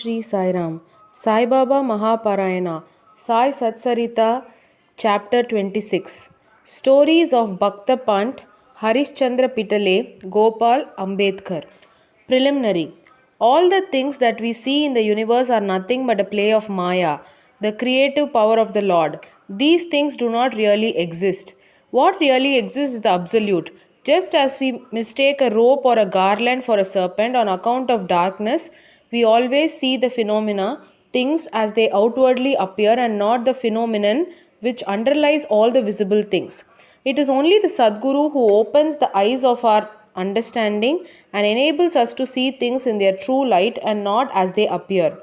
Sri Sai Ram. Sai Baba Mahaparayana. Sai Satsarita, Chapter 26. Stories of Bhakta Pant, Harishchandra Pitale, Gopal Ambedkar. Preliminary. All the things that we see in the universe are nothing but a play of Maya, the creative power of the Lord. These things do not really exist. What really exists is the absolute. Just as we mistake a rope or a garland for a serpent on account of darkness, we always see the phenomena, things as they outwardly appear and not the phenomenon which underlies all the visible things. It is only the Sadguru who opens the eyes of our understanding and enables us to see things in their true light and not as they appear.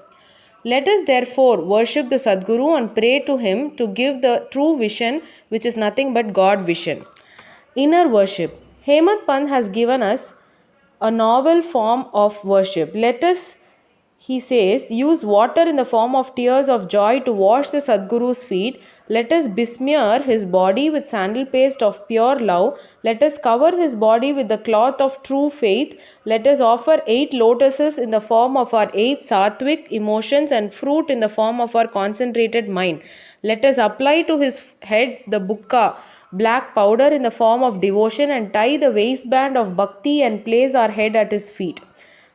Let us therefore worship the Sadguru and pray to him to give the true vision, which is nothing but God vision. Inner worship. Hemant Pant has given us a novel form of worship. Let us, he says, use water in the form of tears of joy to wash the Sadguru's feet. Let us besmear his body with sandal paste of pure love. Let us cover his body with the cloth of true faith. Let us offer 8 lotuses in the form of our 8 sattvic emotions and fruit in the form of our concentrated mind. Let us apply to his head the bukka, black powder in the form of devotion, and tie the waistband of bhakti and place our head at his feet.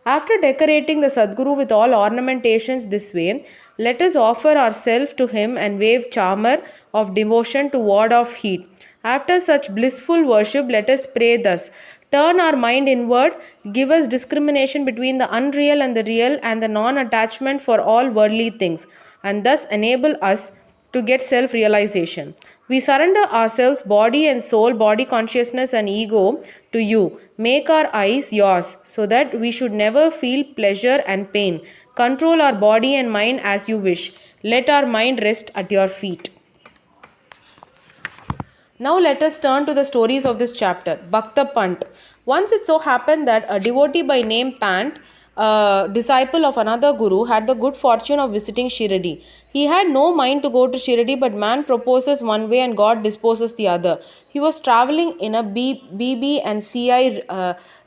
After decorating the Sadguru with all ornamentations this way, let us offer ourselves to him and wave charmer of devotion to ward off heat. After such blissful worship, let us pray thus. Turn our mind inward, give us discrimination between the unreal and the real and the non-attachment for all worldly things, and thus enable us to get self-realization. We surrender ourselves, body and soul, body consciousness and ego to you. Make our eyes yours so that we should never feel pleasure and pain. Control our body and mind as you wish. Let our mind rest at your feet. Now let us turn to the stories of this chapter. Bhakta Pant. Once it so happened that a devotee by name Pant, a disciple of another guru, had the good fortune of visiting Shiradi. He had no mind to go to Shiradi, but man proposes one way and God disposes the other. He was travelling in a BB and CI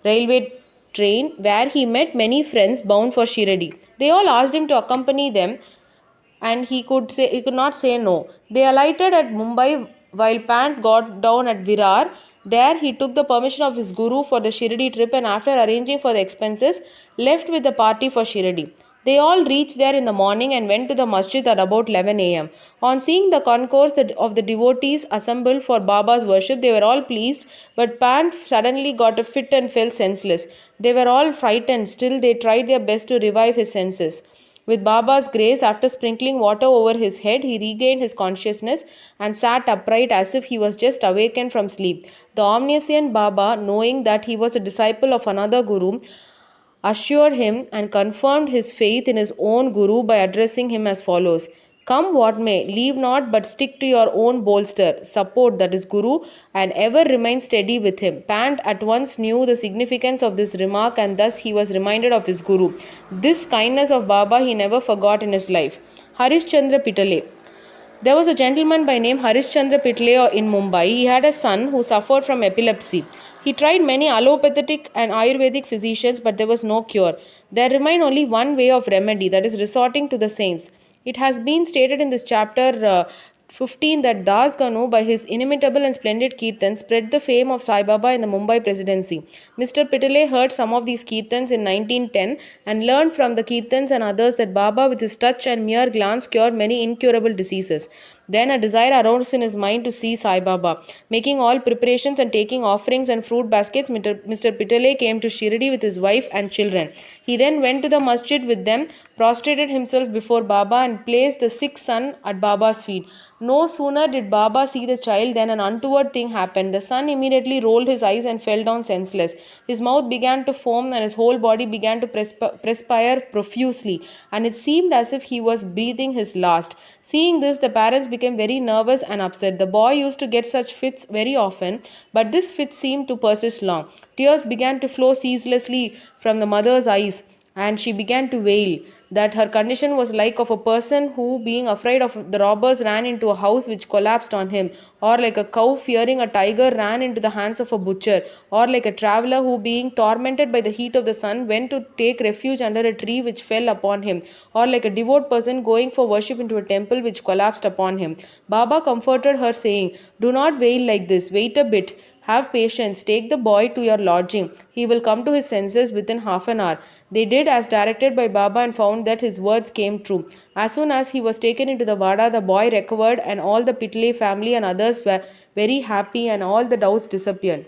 railway train where he met many friends bound for Shiradi. They all asked him to accompany them, and he could not say no. They alighted at Mumbai while Pant got down at Virar. There he took the permission of his guru for the Shiradi trip, and after arranging for the expenses, left with the party for Shiradi. They all reached there in the morning and went to the masjid at about 11 a.m. On seeing the concourse of the devotees assembled for Baba's worship, they were all pleased, but Pant suddenly got a fit and fell senseless. They were all frightened, still they tried their best to revive his senses. With Baba's grace, after sprinkling water over his head, he regained his consciousness and sat upright as if he was just awakened from sleep. The omniscient Baba, knowing that he was a disciple of another guru, assured him and confirmed his faith in his own guru by addressing him as follows. Come what may, leave not but stick to your own bolster, support, that is Guru, and ever remain steady with him. Pant at once knew the significance of this remark, and thus he was reminded of his Guru. This kindness of Baba he never forgot in his life. Harishchandra Pitale. There was a gentleman by name Harishchandra Pitale in Mumbai. He had a son who suffered from epilepsy. He tried many allopathic and Ayurvedic physicians, but there was no cure. There remained only one way of remedy, that is resorting to the saints. It has been stated in this chapter 15 that Das Ganu, by his inimitable and splendid kirtan, spread the fame of Sai Baba in the Mumbai presidency. Mr. Pitale heard some of these kirtans in 1910 and learned from the kirtans and others that Baba, with his touch and mere glance, cured many incurable diseases. Then a desire arose in his mind to see Sai Baba. Making all preparations and taking offerings and fruit baskets, Mr. Pitale came to Shiradi with his wife and children. He then went to the masjid with them, prostrated himself before Baba and placed the sick son at Baba's feet. No sooner did Baba see the child than an untoward thing happened. The son immediately rolled his eyes and fell down senseless. His mouth began to foam and his whole body began to perspire profusely, and it seemed as if he was breathing his last. Seeing this, the parents became very nervous and upset. The boy used to get such fits very often, but this fit seemed to persist long. Tears began to flow ceaselessly from the mother's eyes, and she began to wail. that her condition was like of a person who, being afraid of the robbers, ran into a house which collapsed on him, or like a cow fearing a tiger ran into the hands of a butcher, or like a traveler who, being tormented by the heat of the sun, went to take refuge under a tree which fell upon him, or like a devout person going for worship into a temple which collapsed upon him. Baba comforted her, saying, "Do not wail like this, wait a bit. Have patience, take the boy to your lodging. He will come to his senses within half an hour." They did as directed by Baba and found that his words came true. As soon as he was taken into the Vada, the boy recovered, and all the Pitale family and others were very happy, and all the doubts disappeared.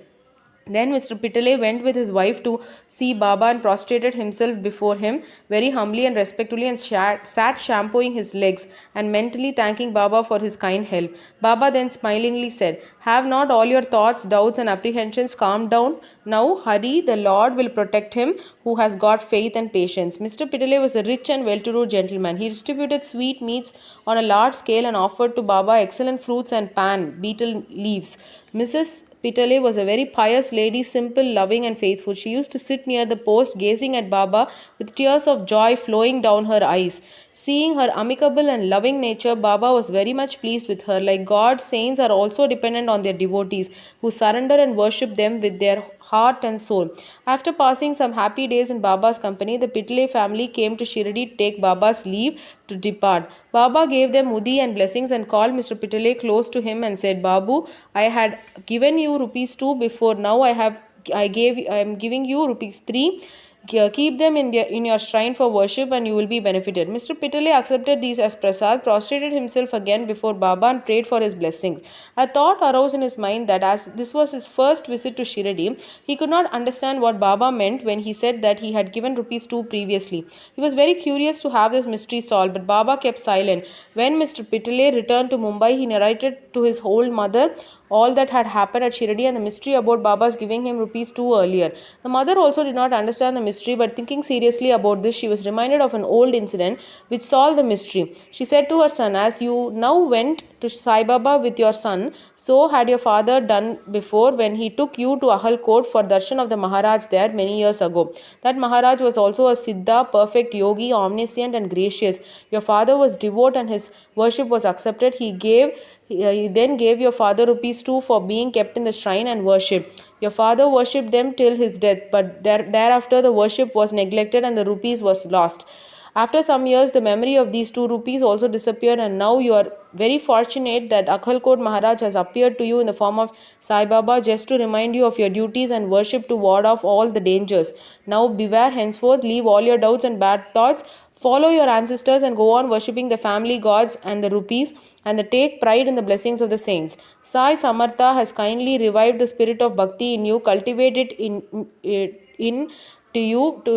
Then Mr. Pitale went with his wife to see Baba and prostrated himself before him very humbly and respectfully, and sat shampooing his legs and mentally thanking Baba for his kind help. Baba then smilingly said, "Have not all your thoughts, doubts, and apprehensions calmed down? Now hurry, the Lord will protect him who has got faith and patience." Mr. Pitale was a rich and well-to-do gentleman. He distributed sweet meats on a large scale and offered to Baba excellent fruits and betel leaves. Mrs. Pitale was a very pious lady, simple, loving, and faithful. She used to sit near the post, gazing at Baba with tears of joy flowing down her eyes. Seeing her amicable and loving nature, Baba was very much pleased with her. Like God, saints are also dependent on their devotees, who surrender and worship them with their heart and soul. After passing some happy days in Baba's company, the Pitale family came to Shirdi to take Baba's leave to depart. Baba gave them mudi and blessings and called Mr. Pitale close to him and said, "Babu, I had given you rupees 2 before. Now I am giving you rupees 3. Keep them in your shrine for worship and you will be benefited." Mr. Pitale accepted these as prasad, prostrated himself again before Baba and prayed for his blessings. A thought arose in his mind that as this was his first visit to Shirdi, he could not understand what Baba meant when he said that he had given rupees 2 previously. He was very curious to have this mystery solved, but Baba kept silent. When Mr. Pitale returned to Mumbai, he narrated to his old mother all that had happened at Shirdi and the mystery about Baba's giving him rupees 2 earlier. The mother also did not understand the mystery, but thinking seriously about this, she was reminded of an old incident which solved the mystery. She said to her son, "As you now went to Sai Baba with your son, so had your father done before when he took you to Ahalkot for darshan of the Maharaj there many years ago. That Maharaj was also a Siddha, perfect yogi, omniscient and gracious. Your father was devout and his worship was accepted. He then gave your father rupees 2 for being kept in the shrine and worshipped. Your father worshipped them till his death, but thereafter the worship was neglected and the rupees was lost. After some years, the memory of these 2 rupees also disappeared, and now you are very fortunate that Akhalkot Maharaj has appeared to you in the form of Sai Baba just to remind you of your duties and worship to ward off all the dangers. Now beware henceforth, leave all your doubts and bad thoughts. Follow your ancestors and go on worshipping the family gods and the rupees, and take pride in the blessings of the saints. Sai Samartha has kindly revived the spirit of bhakti in you. Cultivate it in to you to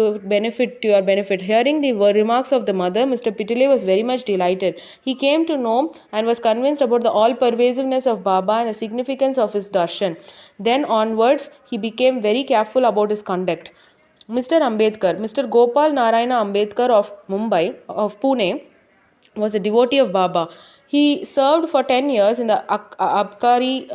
your benefit." Hearing the remarks of the mother, Mr. Pitale was very much delighted. He came to know and was convinced about the all-pervasiveness of Baba and the significance of his darshan. Then onwards, he became very careful about his conduct. Mr. Ambedkar, Mr. Gopal Narayana Ambedkar of Pune, was a devotee of Baba. He served for 10 years in the Abkari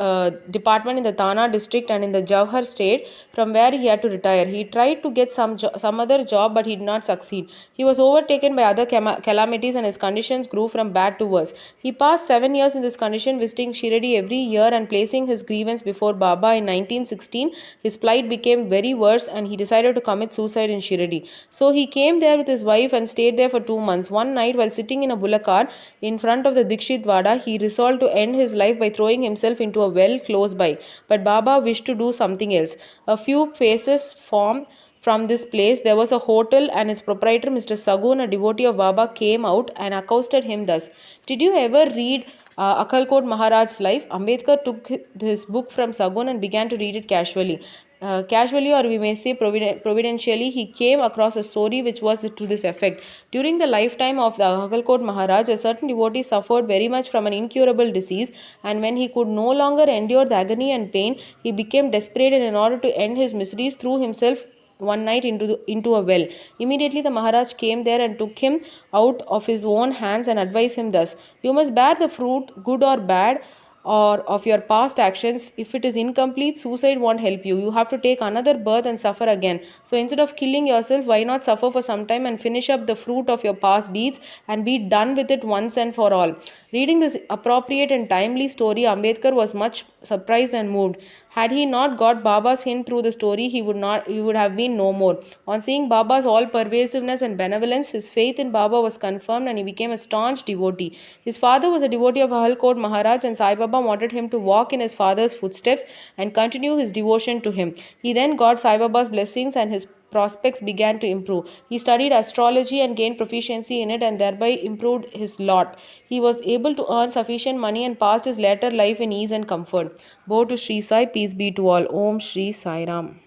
department in the Thana district and in the Jawhar state, from where he had to retire. He tried to get some other job, but he did not succeed. He was overtaken by other calamities and his conditions grew from bad to worse. He passed 7 years in this condition, visiting Shirdi every year and placing his grievance before Baba. In 1916, his plight became very worse and he decided to commit suicide in Shirdi. So he came there with his wife and stayed there for 2 months. One night, while sitting in a bullock cart in front of the Dikshit Vada, he resolved to end his life by throwing himself into a well close by. But Baba wished to do something else. A few paces from this place, there was a hotel, and its proprietor, Mr. Sagun, a devotee of Baba, came out and accosted him thus: "Did you ever read Akhalkot Maharaj's life?" Ambedkar took his book from Sagun and began to read it casually. Casually, or we may say providentially, he came across a story which was to this effect. During the lifetime of the Akhalkot Maharaj, a certain devotee suffered very much from an incurable disease, and when he could no longer endure the agony and pain, he became desperate, and in order to end his miseries, threw himself one night into a well. Immediately the Maharaj came there and took him out of his own hands and advised him thus: "You must bear the fruit, good or bad, or of your past actions. If it is incomplete, suicide won't help you. You have to take another birth and suffer again. So instead of killing yourself, why not suffer for some time and finish up the fruit of your past deeds and be done with it once and for all? Reading this appropriate and timely story, Ambedkar was much surprised and moved. Had he not got Baba's hint through the story, he would have been no more. On seeing Baba's all pervasiveness and benevolence, his faith in Baba was confirmed and he became a staunch devotee. His father was a devotee of Ahalkot Maharaj, and Sai Baba wanted him to walk in his father's footsteps and continue his devotion to him. He then got Sai Baba's blessings and his prospects began to improve. He studied astrology and gained proficiency in it and thereby improved his lot. He was able to earn sufficient money and passed his later life in ease and comfort. Bow to Sri Sai, peace be to all. Om Shri Sai Ram.